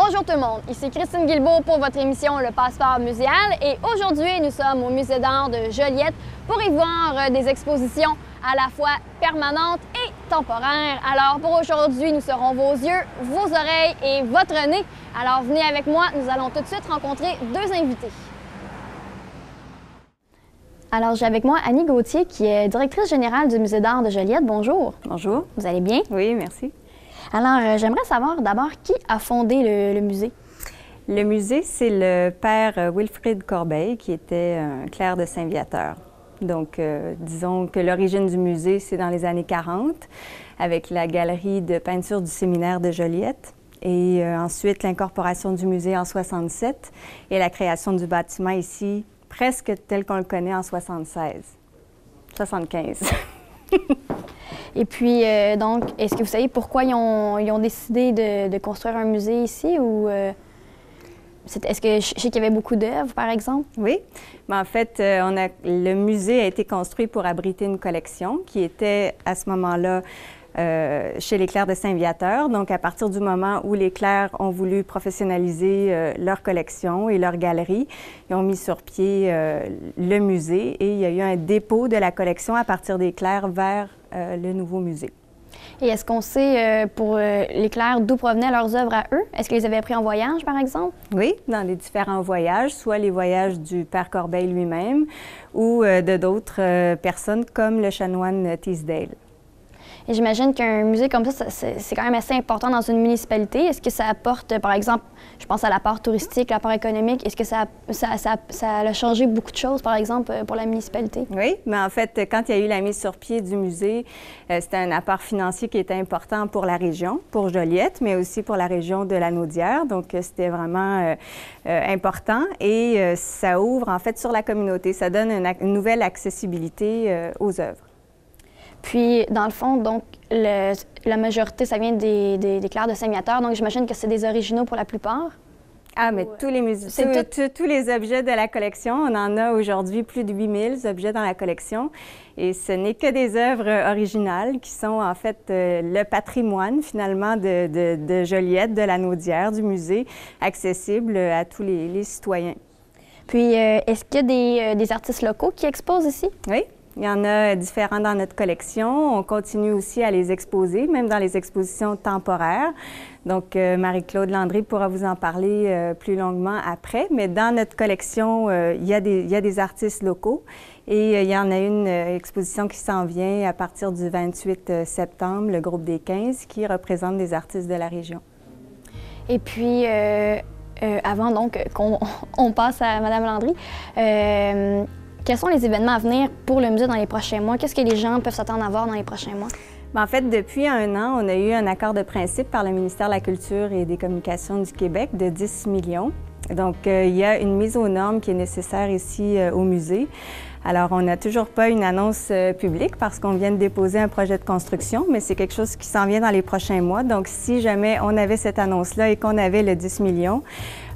Bonjour tout le monde, ici Christine Guilbeault pour votre émission Le Passeport muséal et aujourd'hui nous sommes au Musée d'art de Joliette pour y voir des expositions à la fois permanentes et temporaires. Alors pour aujourd'hui, nous serons vos yeux, vos oreilles et votre nez. Alors venez avec moi, nous allons tout de suite rencontrer deux invités. Alors j'ai avec moi Annie Gauthier qui est directrice générale du Musée d'art de Joliette. Bonjour. Bonjour. Vous allez bien? Oui, merci. Alors, j'aimerais savoir d'abord qui a fondé le musée? Le musée, c'est le père Wilfrid Corbeil, qui était un clerc de Saint-Viateur. Donc, disons que l'origine du musée, c'est dans les années 40, avec la galerie de peinture du séminaire de Joliette. Et ensuite, l'incorporation du musée en 67 et la création du bâtiment ici, presque tel qu'on le connaît en 75. Et puis, donc, est-ce que vous savez pourquoi ils ont décidé de construire un musée ici ou est-ce que je sais qu'il y avait beaucoup d'œuvres, par exemple? Oui. Mais en fait, le musée a été construit pour abriter une collection qui était à ce moment-là chez les clercs de Saint-Viateur. Donc, à partir du moment où les clercs ont voulu professionnaliser leur collection et leur galerie, ils ont mis sur pied le musée et il y a eu un dépôt de la collection à partir des clercs vers le nouveau musée. Et est-ce qu'on sait pour les clercs d'où provenaient leurs œuvres à eux? Est-ce qu'ils les avaient pris en voyage, par exemple? Oui, dans les différents voyages, soit les voyages du père Corbeil lui-même ou de d'autres personnes comme le chanoine Teasdale. Et j'imagine qu'un musée comme ça, c'est quand même assez important dans une municipalité. Est-ce que ça apporte, par exemple, je pense à l'apport touristique, l'apport économique, est-ce que ça a changé beaucoup de choses, par exemple, pour la municipalité? Oui, mais en fait, quand il y a eu la mise sur pied du musée, c'était un apport financier qui était important pour la région, pour Joliette, mais aussi pour la région de la Naudière. Donc, c'était vraiment important et ça ouvre, en fait, sur la communauté. Ça donne une nouvelle accessibilité aux œuvres. Puis, dans le fond, donc, la majorité, ça vient des clercs de Saint-Viateur, donc j'imagine que c'est des originaux pour la plupart? Ah, mais tous les tous les objets de la collection, on en a aujourd'hui plus de 8000 objets dans la collection. Et ce n'est que des œuvres originales qui sont en fait le patrimoine finalement de Joliette, de la Naudière, du musée, accessible à tous les citoyens. Puis, est-ce qu'il y a des artistes locaux qui exposent ici? Oui. Il y en a différents dans notre collection. On continue aussi à les exposer, même dans les expositions temporaires. Donc, Marie-Claude Landry pourra vous en parler plus longuement après. Mais dans notre collection, il y a des artistes locaux. Et il y en a une exposition qui s'en vient à partir du 28 septembre, le groupe des 15, qui représente des artistes de la région. Et puis, avant donc qu'on passe à Mme Landry, quels sont les événements à venir pour le musée dans les prochains mois? Qu'est-ce que les gens peuvent s'attendre à voir dans les prochains mois? Bien, en fait, depuis un an, on a eu un accord de principe par le ministère de la Culture et des Communications du Québec de 10 millions. Donc, il y a une mise aux normes qui est nécessaire ici au musée. Alors, on n'a toujours pas une annonce publique parce qu'on vient de déposer un projet de construction, mais c'est quelque chose qui s'en vient dans les prochains mois. Donc, si jamais on avait cette annonce-là et qu'on avait le 10 millions,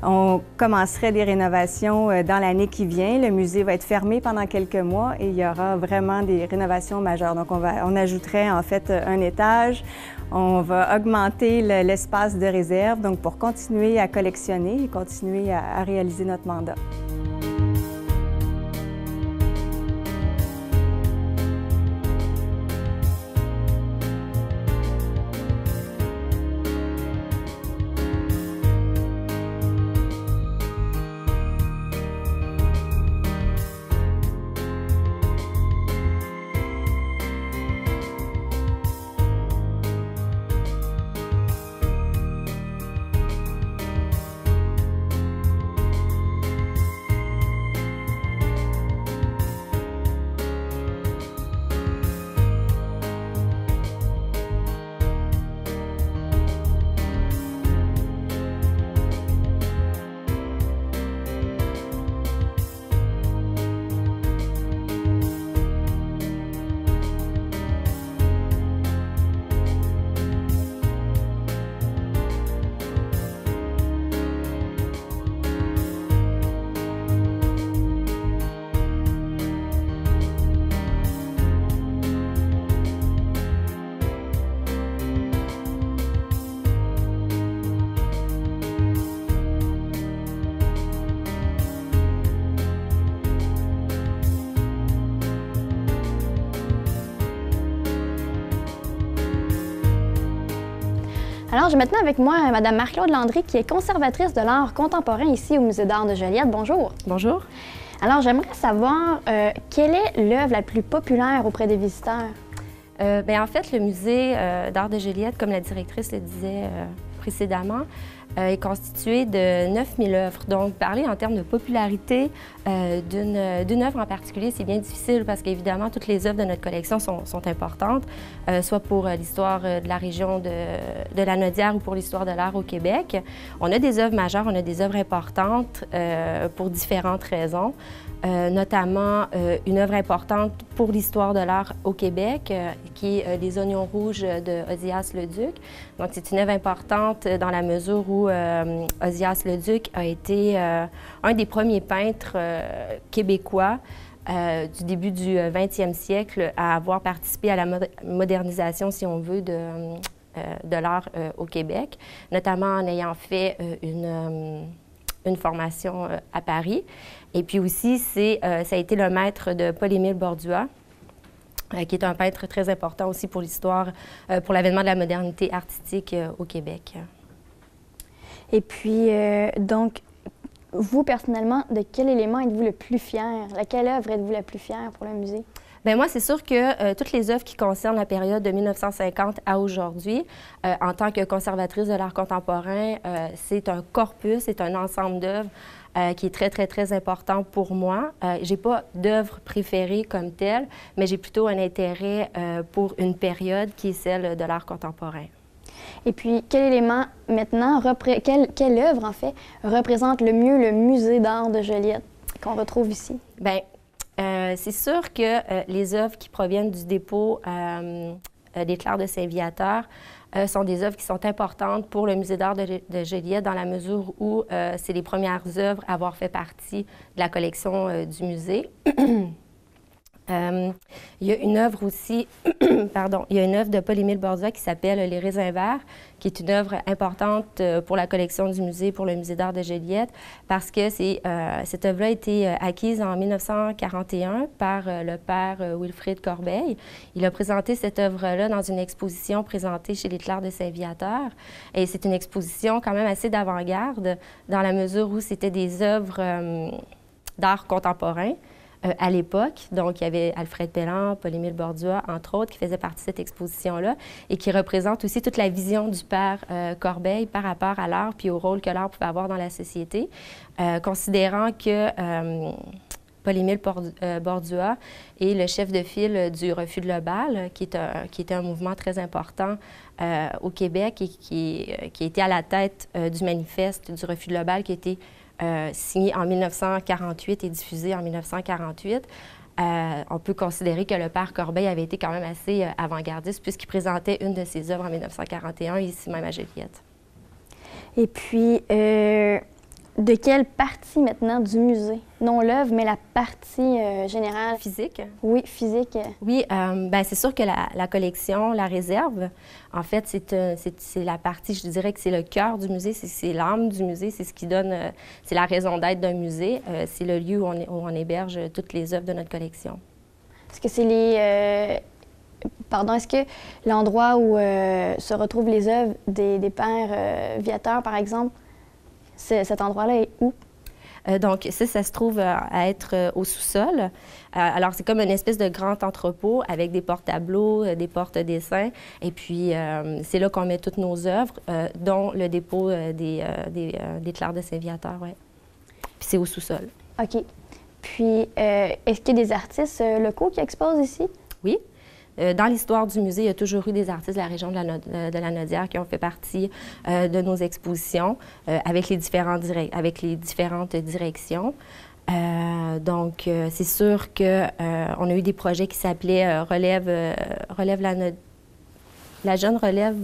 on commencerait des rénovations dans l'année qui vient. Le musée va être fermé pendant quelques mois et il y aura vraiment des rénovations majeures. Donc, on ajouterait en fait un étage. On va augmenter l'espace de réserve, donc pour continuer à collectionner et continuer à réaliser notre mandat. Alors, j'ai maintenant avec moi Mme Marc-Claude Landry, qui est conservatrice de l'art contemporain ici au Musée d'art de Joliette. Bonjour. Bonjour. Alors, j'aimerais savoir quelle est l'œuvre la plus populaire auprès des visiteurs? En fait, le Musée d'art de Joliette, comme la directrice le disait précédemment, est constitué de 9000 œuvres. Donc, parler en termes de popularité d'une œuvre en particulier, c'est bien difficile parce qu'évidemment, toutes les œuvres de notre collection sont importantes, soit pour l'histoire de la région de Lanaudière ou pour l'histoire de l'art au Québec. On a des œuvres majeures, on a des œuvres importantes pour différentes raisons. Notamment une œuvre importante pour l'histoire de l'art au Québec, qui est Les Oignons rouges de Ozias Leduc. Donc, c'est une œuvre importante dans la mesure où Ozias Leduc a été un des premiers peintres québécois du début du 20e siècle à avoir participé à la modernisation, si on veut, de l'art au Québec, notamment en ayant fait une formation à Paris. Et puis aussi, ça a été le maître de Paul-Émile Bordua, qui est un peintre très important aussi pour l'histoire, pour l'avènement de la modernité artistique au Québec. Et puis, donc, vous, personnellement, de quel élément êtes-vous le plus fier? Laquelle œuvre êtes-vous la plus fière pour le musée? Bien, moi, c'est sûr que toutes les œuvres qui concernent la période de 1950 à aujourd'hui, en tant que conservatrice de l'art contemporain, c'est un corpus, c'est un ensemble d'œuvres qui est très, très, très important pour moi. J'ai pas d'œuvre préférée comme telle, mais j'ai plutôt un intérêt pour une période qui est celle de l'art contemporain. Et puis, quel élément maintenant, quelle œuvre en fait, représente le mieux le Musée d'art de Joliette qu'on retrouve ici? Bien, c'est sûr que les œuvres qui proviennent du dépôt des Clercs de Saint-Viateur sont des œuvres qui sont importantes pour le Musée d'art de Joliette dans la mesure où c'est les premières œuvres à avoir fait partie de la collection du musée. Il y a une œuvre aussi, il y a une œuvre de Paul-Émile Bordua qui s'appelle Les raisins verts, qui est une œuvre importante pour la collection du musée, pour le Musée d'art de Joliette, parce que cette œuvre-là a été acquise en 1941 par le père Wilfrid Corbeil. Il a présenté cette œuvre-là dans une exposition présentée chez les Clercs de Saint-Viateur. Et c'est une exposition quand même assez d'avant-garde, dans la mesure où c'était des œuvres d'art contemporain. À l'époque. Donc, il y avait Alfred Pelland, Paul-Émile Bordua, entre autres, qui faisaient partie de cette exposition-là et qui représentent aussi toute la vision du père Corbeil par rapport à l'art puis au rôle que l'art pouvait avoir dans la société, considérant que Paul-Émile Bordua est le chef de file du Refus de Lebal, qui était un mouvement très important au Québec et qui était à la tête du manifeste du Refus de Lebal, qui a été signé en 1948 et diffusé en 1948. On peut considérer que le père Corbeil avait été quand même assez avant-gardiste puisqu'il présentait une de ses œuvres en 1941, ici même à Joliette. Et puis, de quelle partie maintenant du musée? Non l'œuvre, mais la partie générale. Physique? Oui, physique. Oui, c'est sûr que la collection, la réserve, en fait, c'est la partie, je dirais que c'est le cœur du musée, c'est l'âme du musée, c'est ce qui donne, c'est la raison d'être d'un musée, c'est le lieu où on héberge toutes les œuvres de notre collection. Est-ce que c'est est-ce que l'endroit où se retrouvent les œuvres des pères Viateur, par exemple, cet endroit-là est où? Donc, ça se trouve à être au sous-sol. Alors, c'est comme une espèce de grand entrepôt avec des porte-tableaux, des porte-dessins. Et puis, c'est là qu'on met toutes nos œuvres, dont le dépôt des Clercs de Saint-Viateur, oui. Puis, c'est au sous-sol. OK. Puis, est-ce qu'il y a des artistes locaux qui exposent ici? Oui. Dans l'histoire du musée, il y a toujours eu des artistes de la région de Lanaudière qui ont fait partie de nos expositions avec les différentes directions. Donc, c'est sûr qu'on a eu des projets qui s'appelaient la jeune relève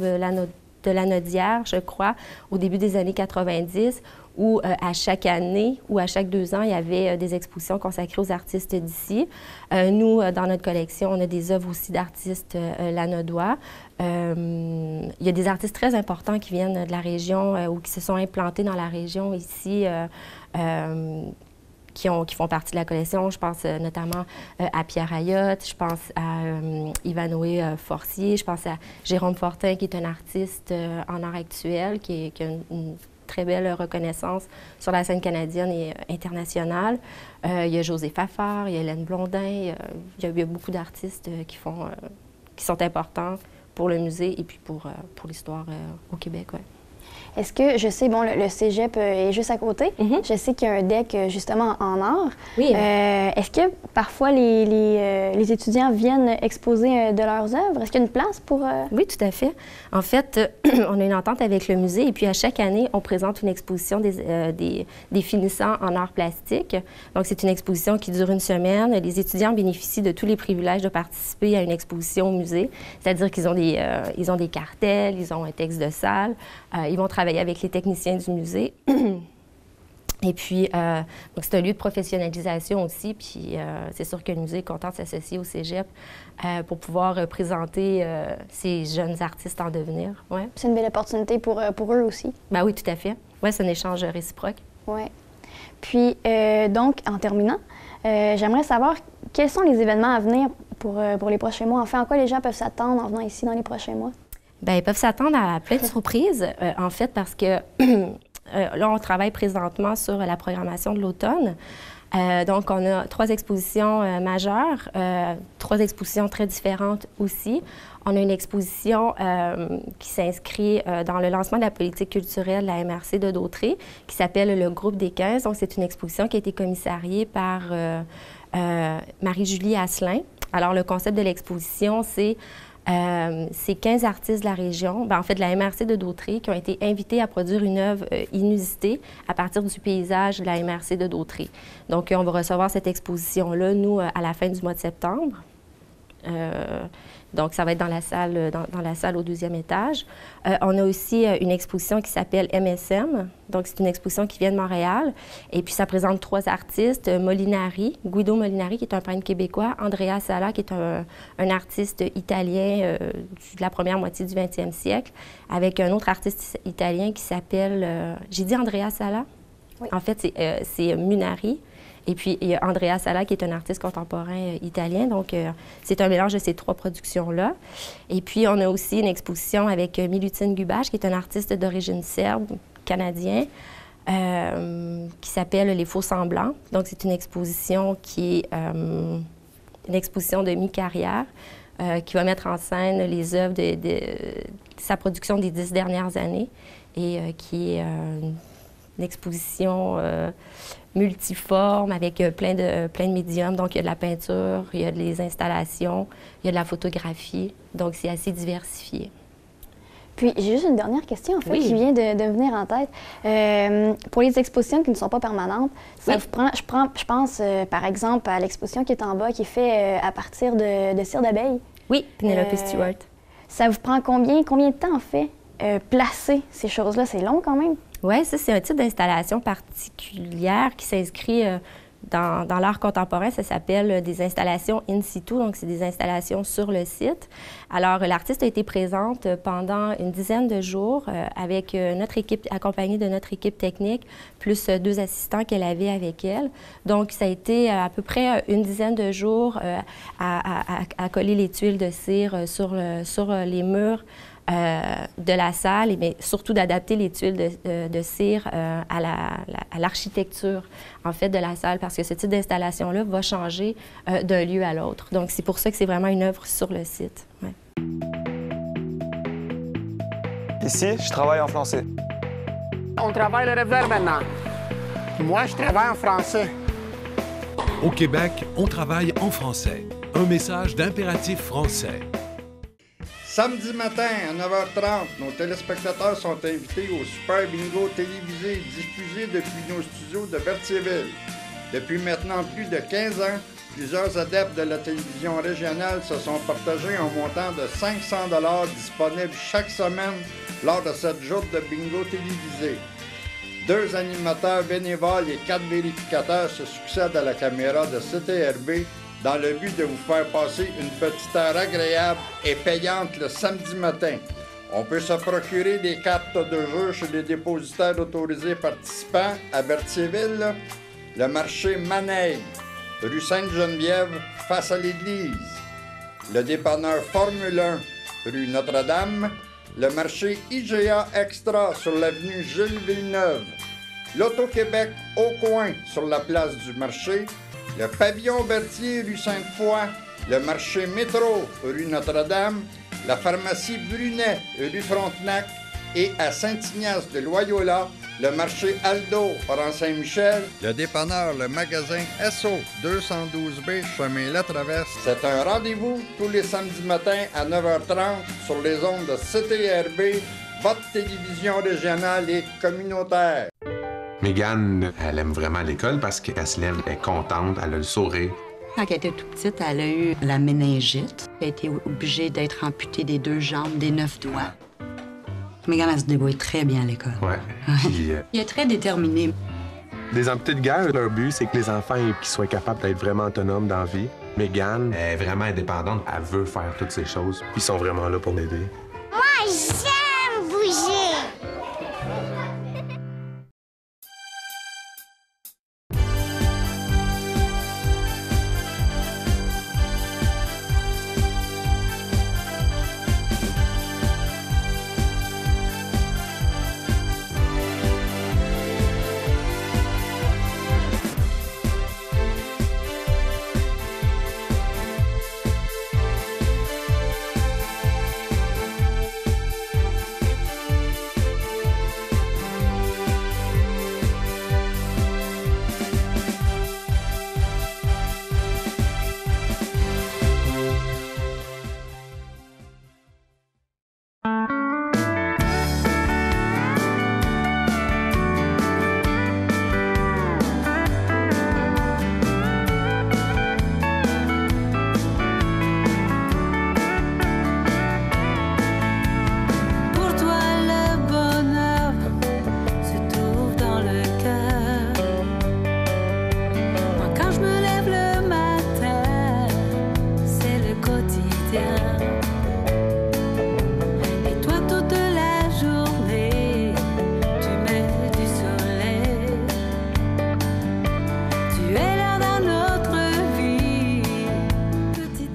de Lanaudière, je crois, au début des années 90, où à chaque année ou à chaque 2 ans, il y avait des expositions consacrées aux artistes d'ici. Nous, dans notre collection, on a des œuvres aussi d'artistes lanaudois. Il y a des artistes très importants qui viennent de la région ou qui se sont implantés dans la région ici, qui font partie de la collection. Je pense notamment à Pierre Ayotte, je pense à Ivanoé Forcier, je pense à Jérôme Fortin, qui est un artiste en art actuel, qui a une très belle reconnaissance sur la scène canadienne et internationale. Il y a José Fafard, il y a Hélène Blondin, il y a beaucoup d'artistes qui sont importants pour le musée et puis pour l'histoire au Québec. Ouais. Est-ce que, je sais, bon, le cégep est juste à côté. Je sais qu'il y a un deck, justement, en art. Oui. Est-ce que, parfois, les étudiants viennent exposer de leurs œuvres? Est-ce qu'il y a une place pour... Oui, tout à fait. En fait, on a une entente avec le musée et puis à chaque année, on présente une exposition des finissants en art plastique. Donc, c'est une exposition qui dure une semaine. Les étudiants bénéficient de tous les privilèges de participer à une exposition au musée. C'est-à-dire qu'ils ont des cartels, ils ont un texte de salle, ils vont travailler avec les techniciens du musée. Et puis, donc c'est un lieu de professionnalisation aussi, puis c'est sûr que le musée est content de s'associer au cégep pour pouvoir présenter ces jeunes artistes en devenir. Ouais. C'est une belle opportunité pour eux aussi. Ben oui, tout à fait. Oui, c'est un échange réciproque. Oui. Puis, donc, en terminant, j'aimerais savoir quels sont les événements à venir pour les prochains mois. Enfin, en quoi les gens peuvent s'attendre en venant ici dans les prochains mois? Bien, ils peuvent s'attendre à plein de surprises, en fait, parce que là, on travaille présentement sur la programmation de l'automne. Donc, on a 3 expositions majeures, 3 expositions très différentes aussi. On a une exposition qui s'inscrit dans le lancement de la politique culturelle de la MRC de Dautré, qui s'appelle le Groupe des 15. Donc, c'est une exposition qui a été commissariée par Marie-Julie Asselin. Alors, le concept de l'exposition, c'est 15 artistes de la région, en fait de la MRC de Dautré, qui ont été invités à produire une œuvre inusitée à partir du paysage de la MRC de Dautré. Donc, on va recevoir cette exposition-là, nous, à la fin du mois de septembre. Donc, ça va être dans la salle au 2e étage. On a aussi une exposition qui s'appelle MSM. Donc, c'est une exposition qui vient de Montréal. Et puis, ça présente 3 artistes. Molinari, Guido Molinari, qui est un peintre québécois. Andrea Sala, qui est un artiste italien de la première moitié du 20e siècle, avec un autre artiste italien qui s'appelle... j'ai dit Andrea Sala? Oui. En fait, c'est Munari. Et puis, il y a Andrea Sala, qui est un artiste contemporain italien. Donc, c'est un mélange de ces 3 productions-là. Et puis, on a aussi une exposition avec Milutin Gubash, qui est un artiste d'origine serbe, canadien, qui s'appelle Les Faux-Semblants. Donc, c'est une exposition qui est une exposition de mi-carrière qui va mettre en scène les œuvres de sa production des 10 dernières années et qui est une exposition multiforme avec plein de médiums. Donc, il y a de la peinture, il y a des installations, il y a de la photographie. Donc, c'est assez diversifié. Puis, j'ai juste une dernière question, en fait, oui. qui vient de me venir en tête. Pour les expositions qui ne sont pas permanentes, ça oui. vous prend, je pense, par exemple, à l'exposition qui est en bas, qui est faite à partir de cire d'abeille. Oui, Penelope Stewart. Ça vous prend combien de temps, en fait, placer ces choses-là? C'est long, quand même. Oui, ça, c'est un type d'installation particulière qui s'inscrit dans l'art contemporain. Ça s'appelle des installations in situ, donc c'est des installations sur le site. Alors, l'artiste a été présente pendant une dizaine de jours avec notre équipe, accompagnée de notre équipe technique, plus 2 assistants qu'elle avait avec elle. Donc, ça a été à peu près une dizaine de jours à coller les tuiles de cire sur les murs de la salle, mais surtout d'adapter les tuiles de cire à l'architecture, en fait, de la salle, parce que ce type d'installation-là va changer d'un lieu à l'autre. Donc, c'est pour ça que c'est vraiment une œuvre sur le site. Ouais. Ici, je travaille en français. On travaille le revers maintenant. Moi, je travaille en français. Au Québec, on travaille en français. Un message d'Impératif français. Samedi matin à 9h30, nos téléspectateurs sont invités au Super Bingo télévisé diffusé depuis nos studios de Berthierville. Depuis maintenant plus de 15 ans, plusieurs adeptes de la télévision régionale se sont partagés un montant de 500 $ disponible chaque semaine lors de cette joute de bingo télévisé. 2 animateurs bénévoles et 4 vérificateurs se succèdent à la caméra de CTRB dans le but de vous faire passer une petite heure agréable et payante le samedi matin. On peut se procurer des cartes de jeu chez les dépositaires autorisés participants à Berthierville. le marché Maneille, rue Sainte-Geneviève, face à l'église. Le dépanneur Formule 1, rue Notre-Dame. Le marché IGA Extra sur l'avenue Jules Villeneuve. L'Auto-Québec au coin sur la place du marché. Le pavillon Berthier, rue Sainte-Foy. Le marché Métro, rue Notre-Dame. La pharmacie Brunet, rue Frontenac. Et à Saint-Ignace de Loyola, le marché Aldo, rang Saint-Michel. Le dépanneur, le magasin SO, 212B, chemin La Traverse. C'est un rendez-vous tous les samedis matins à 9h30 sur les ondes de CTRB, votre télévision régionale et communautaire. Mégane, elle aime vraiment l'école parce qu'elle se lève, elle est contente, elle a le sourire. Quand elle était toute petite, elle a eu la méningite. Elle a été obligée d'être amputée des 2 jambes, des 9 doigts. Mégane, elle se débrouille très bien à l'école. Ouais. Puis, elle est très déterminée. Des amputés de guerre, leur but, c'est que les enfants qu'ils soient capables d'être vraiment autonomes dans la vie. Mégane elle est vraiment indépendante. Elle veut faire toutes ces choses. Ils sont vraiment là pour l'aider. Moi, j'aime bouger!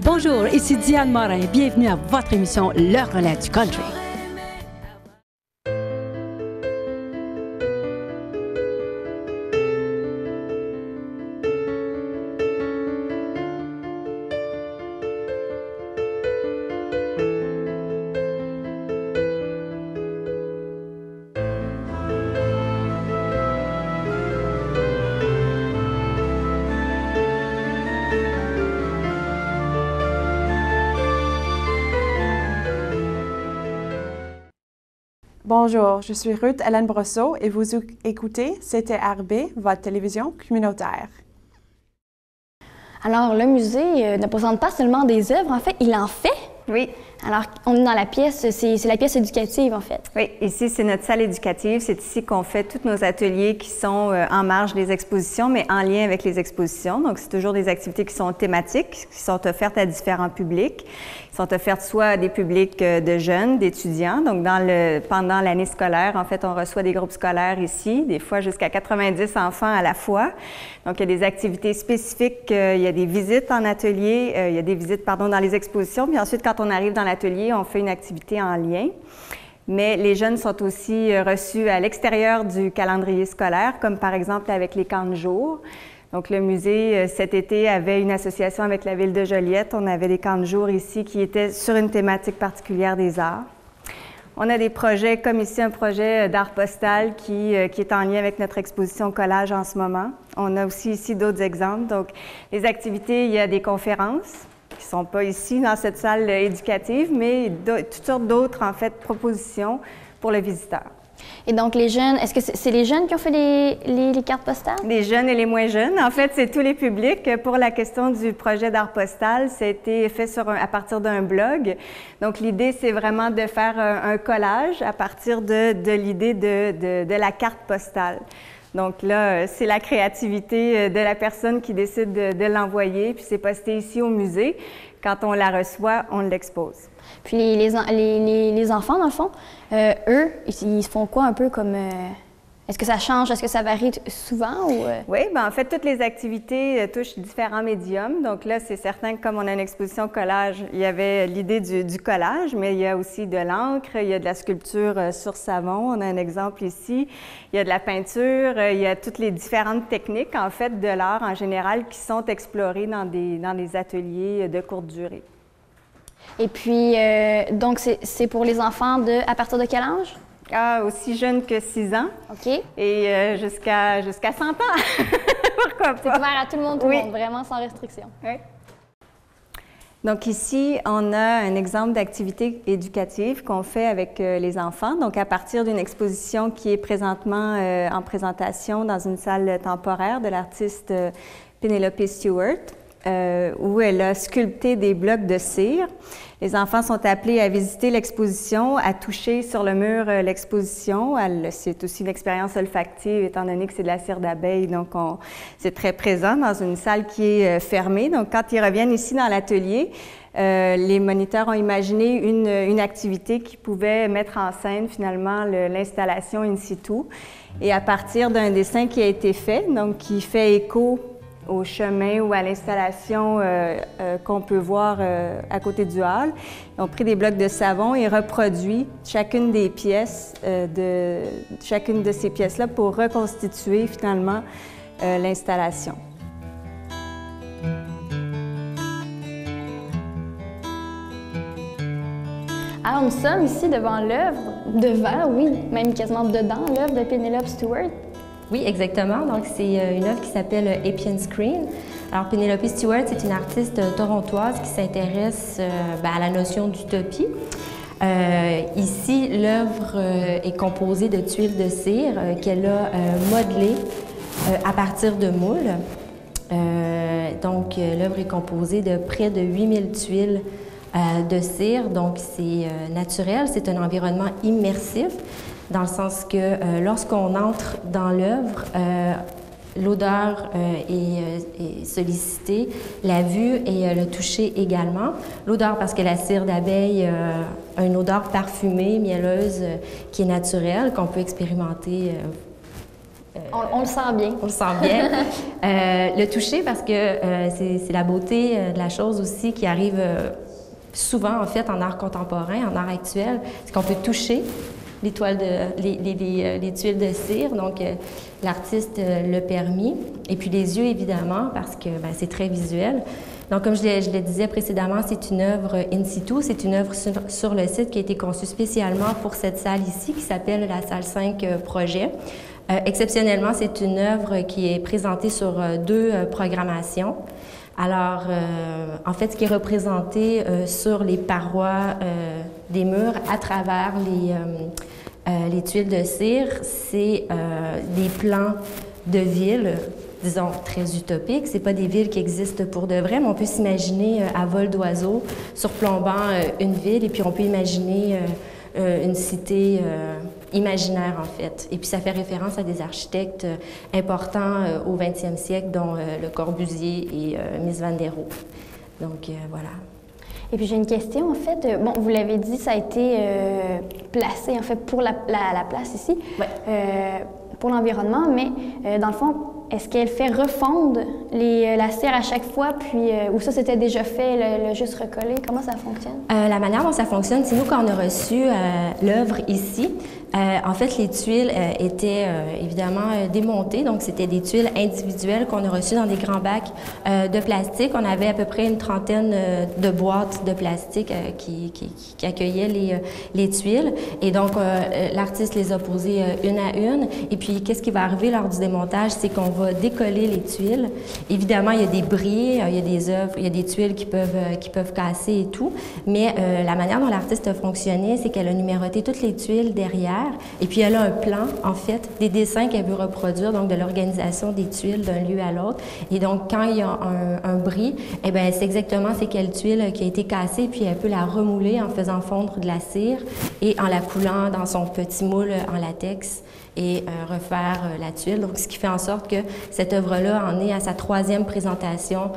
Bonjour, ici Diane Morin. Bienvenue à votre émission Le Relais du Country. Bonjour, je suis Ruth Hélène Brosseau et vous écoutez CTRB, votre télévision communautaire. Alors, le musée ne présente pas seulement des œuvres, en fait, il en fait. Oui. Alors, on est dans la pièce, c'est la pièce éducative, en fait. Oui, ici, c'est notre salle éducative. C'est ici qu'on fait tous nos ateliers qui sont en marge des expositions, mais en lien avec les expositions. Donc, c'est toujours des activités qui sont thématiques, qui sont offertes à différents publics. Qui sont offertes soit à des publics de jeunes, d'étudiants. Donc, pendant l'année scolaire, en fait, on reçoit des groupes scolaires ici, des fois jusqu'à 90 enfants à la fois. Donc, il y a des activités spécifiques, il y a des visites en atelier, il y a des visites, dans les expositions. Puis ensuite, quand on arrive dans l'atelier, on fait une activité en lien. Mais les jeunes sont aussi reçus à l'extérieur du calendrier scolaire, comme par exemple avec les camps de jour. Donc, le musée, cet été, avait une association avec la Ville de Joliette. On avait des camps de jour ici qui étaient sur une thématique particulière des arts. On a des projets, comme ici, un projet d'art postal qui est en lien avec notre exposition collage en ce moment. On a aussi ici d'autres exemples. Donc, les activités, il y a des conférences qui ne sont pas ici dans cette salle éducative, mais toutes sortes d'autres, en fait, propositions pour le visiteur. Et donc, les jeunes, est-ce que c'est les jeunes qui ont fait les cartes postales? Les jeunes et les moins jeunes. En fait, c'est tous les publics. Pour la question du projet d'art postal, ça a été fait à partir d'un blog. Donc, l'idée, c'est vraiment de faire un collage à partir de l'idée de la carte postale. Donc là, c'est la créativité de la personne qui décide de l'envoyer, puis c'est posté ici au musée. Quand on la reçoit, on l'expose. Puis les enfants, dans le fond, eux, ils font quoi un peu comme Est-ce que ça change? Est-ce que ça varie souvent? Ou... Oui, bien, en fait, toutes les activités touchent différents médiums. Donc là, c'est certain que comme on a une exposition collage, il y avait l'idée du collage, mais il y a aussi de l'encre, il y a de la sculpture sur savon. On a un exemple ici. Il y a de la peinture, il y a toutes les différentes techniques, en fait, de l'art en général qui sont explorées dans des ateliers de courte durée. Et puis, donc, c'est pour les enfants à partir de quel âge? Ah, aussi jeune que 6 ans. OK. Et jusqu'à 100 ans. Pourquoi pas? C'est ouvert à tout le monde, vraiment sans restriction. Oui. Donc ici, on a un exemple d'activité éducative qu'on fait avec les enfants. Donc à partir d'une exposition qui est présentement en présentation dans une salle temporaire de l'artiste Penelope Stewart, où elle a sculpté des blocs de cire. Les enfants sont appelés à visiter l'exposition, à toucher sur le mur l'exposition. C'est aussi une expérience olfactive, étant donné que c'est de la cire d'abeille, donc c'est très présent dans une salle qui est fermée. Donc, quand ils reviennent ici dans l'atelier, les moniteurs ont imaginé une activité qui pouvait mettre en scène finalement l'installation in situ. Et à partir d'un dessin qui a été fait, donc qui fait écho au chemin ou à l'installation qu'on peut voir à côté du hall. Ils ont pris des blocs de savon et reproduit chacune des pièces chacune de ces pièces-là pour reconstituer finalement l'installation. Alors, nous sommes ici devant l'œuvre, même quasiment dedans, l'œuvre de Penelope Stewart. Oui, exactement. Donc, c'est une œuvre qui s'appelle Appian Screen. Alors, Penelope Stewart, c'est une artiste torontoise qui s'intéresse à la notion d'utopie. Ici, l'œuvre est composée de tuiles de cire qu'elle a modelées à partir de moules. Donc, l'œuvre est composée de près de 8000 tuiles de cire. Donc, c'est naturel, c'est un environnement immersif, dans le sens que lorsqu'on entre dans l'œuvre, l'odeur est sollicitée, la vue et le toucher également. L'odeur parce que la cire d'abeille a une odeur parfumée, mielleuse, qui est naturelle, qu'on peut expérimenter. On le sent bien. On le sent bien. Le toucher parce que c'est la beauté de la chose aussi qui arrive souvent en fait en art contemporain, en art actuel, c'est qu'on peut toucher les tuiles de cire, donc l'artiste l'a permis. Et puis les yeux, évidemment, parce que c'est très visuel. Donc, comme je le disais précédemment, c'est une œuvre in situ, c'est une œuvre sur le site qui a été conçue spécialement pour cette salle ici, qui s'appelle la salle 5 Projet. Exceptionnellement, c'est une œuvre qui est présentée sur 2 programmations. Alors, en fait, ce qui est représenté sur les parois des murs à travers les tuiles de cire, c'est des plans de villes, disons, très utopiques. Ce n'est pas des villes qui existent pour de vrai, mais on peut s'imaginer à vol d'oiseau surplombant une ville, et puis on peut imaginer une cité imaginaire, en fait. Et puis ça fait référence à des architectes importants au 20e siècle, dont Le Corbusier et Mies van der Rohe. Donc, voilà. Et puis j'ai une question, en fait. Bon, vous l'avez dit, ça a été placé, en fait, pour la place ici, pour l'environnement, mais dans le fond, est-ce qu'elle fait refondre la cire à chaque fois, puis ou ça c'était déjà fait, le juste recoller? Comment ça fonctionne? La manière dont ça fonctionne, c'est nous, quand on a reçu l'œuvre ici, en fait, les tuiles étaient évidemment démontées, donc c'était des tuiles individuelles qu'on a reçues dans des grands bacs de plastique. On avait à peu près une trentaine de boîtes de plastique qui accueillaient les tuiles. Et donc, l'artiste les a posées une à une. Et puis, qu'est-ce qui va arriver lors du démontage? C'est qu'on va décoller les tuiles. Évidemment, il y a des bris, il y a des œuvres, il y a des tuiles qui peuvent casser et tout. Mais la manière dont l'artiste a fonctionné, c'est qu'elle a numéroté toutes les tuiles derrière. Et puis, elle a un plan, en fait, des dessins qu'elle veut reproduire, donc de l'organisation des tuiles d'un lieu à l'autre. Et donc, quand il y a un bris, eh bien, c'est exactement c'est quelle tuile qui a été cassée, puis elle peut la remouler en faisant fondre de la cire et en la coulant dans son petit moule en latex et refaire la tuile. Donc, ce qui fait en sorte que cette œuvre-là en est à sa 3e présentation,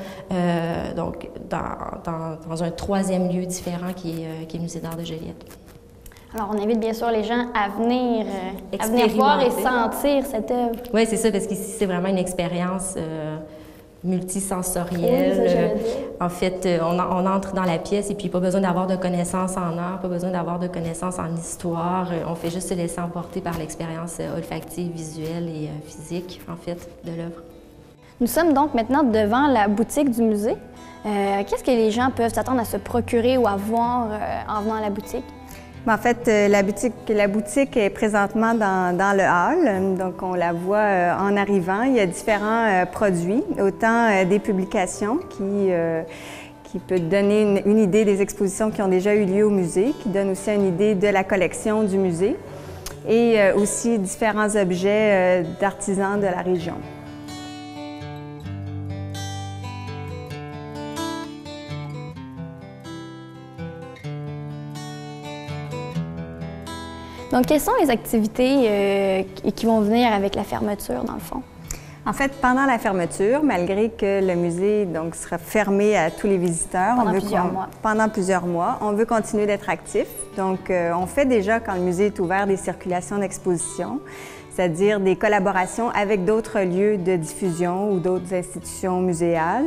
donc dans un 3e lieu différent qui est le Musée d'art de Joliette. Alors, on invite bien sûr les gens à venir voir et sentir cette œuvre. Oui, c'est ça, parce qu'ici, c'est vraiment une expérience multisensorielle. Oui, en fait, on entre dans la pièce et puis pas besoin d'avoir de connaissances en art, pas besoin d'avoir de connaissances en histoire. On fait juste se laisser emporter par l'expérience olfactive, visuelle et physique, en fait, de l'œuvre. Nous sommes donc maintenant devant la boutique du musée. Qu'est-ce que les gens peuvent s'attendre à se procurer ou à voir en venant à la boutique? En fait, la boutique est présentement dans le hall, donc on la voit en arrivant. Il y a différents produits, autant des publications qui peuvent donner une idée des expositions qui ont déjà eu lieu au musée, qui donnent aussi une idée de la collection du musée, et aussi différents objets d'artisans de la région. Donc, quelles sont les activités qui vont venir avec la fermeture, dans le fond? En fait, pendant la fermeture, malgré que le musée sera fermé à tous les visiteurs, pendant plusieurs mois, on veut continuer d'être actif. Donc, on fait déjà, quand le musée est ouvert, des circulations d'exposition, c'est-à-dire des collaborations avec d'autres lieux de diffusion ou d'autres institutions muséales.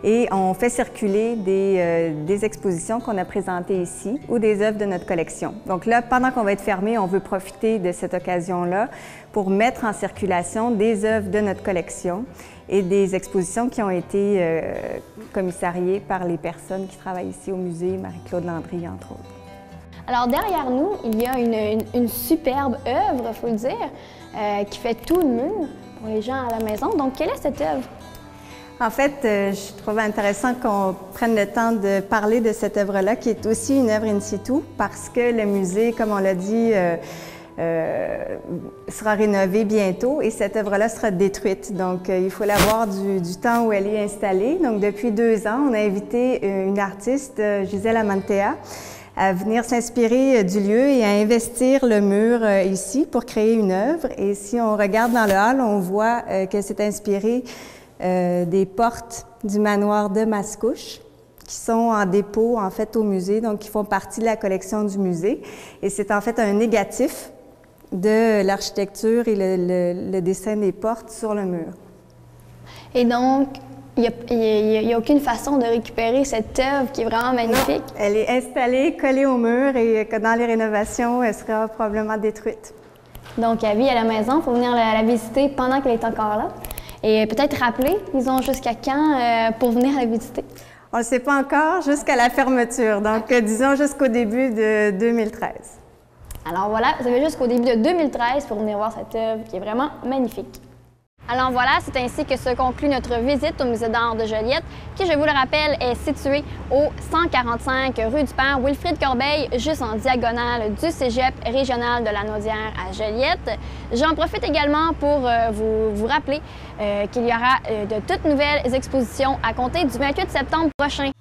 Et on fait circuler des expositions qu'on a présentées ici ou des œuvres de notre collection. Donc là, pendant qu'on va être fermé, on veut profiter de cette occasion-là pour mettre en circulation des œuvres de notre collection et des expositions qui ont été commissariées par les personnes qui travaillent ici au musée, Marie-Claude Landry, entre autres. Alors, derrière nous, il y a une superbe œuvre, il faut le dire, qui fait tout le mur pour les gens à la maison. Donc, quelle est cette œuvre? En fait, je trouve intéressant qu'on prenne le temps de parler de cette œuvre-là, qui est aussi une œuvre in situ, parce que le musée, comme on l'a dit, sera rénovée bientôt et cette œuvre-là sera détruite. Donc, il faut la voir du temps où elle est installée. Donc, depuis 2 ans, on a invité une artiste, Gisèle Amantea, à venir s'inspirer du lieu et à investir le mur ici pour créer une œuvre. Et si on regarde dans le hall, on voit qu'elle s'est inspirée des portes du manoir de Mascouche, qui sont en dépôt, en fait, au musée, donc qui font partie de la collection du musée. Et c'est en fait un négatif de l'architecture et le dessin des portes sur le mur. Et donc, il n'y a aucune façon de récupérer cette œuvre qui est vraiment magnifique? Non, elle est installée, collée au mur et que dans les rénovations, elle sera probablement détruite. Donc, à vie à la maison, il faut venir la visiter pendant qu'elle est encore là. Et peut-être rappeler, ils ont jusqu'à quand pour venir la visiter? On ne le sait pas encore, jusqu'à la fermeture, donc disons jusqu'au début de 2013. Alors voilà, vous avez jusqu'au début de 2013 pour venir voir cette œuvre qui est vraiment magnifique. Alors voilà, c'est ainsi que se conclut notre visite au Musée d'art de Joliette, qui, je vous le rappelle, est situé au 145 rue du Père Wilfrid Corbeil, juste en diagonale du Cégep régional de la Naudière à Joliette. J'en profite également pour vous rappeler qu'il y aura de toutes nouvelles expositions à compter du 28 septembre prochain.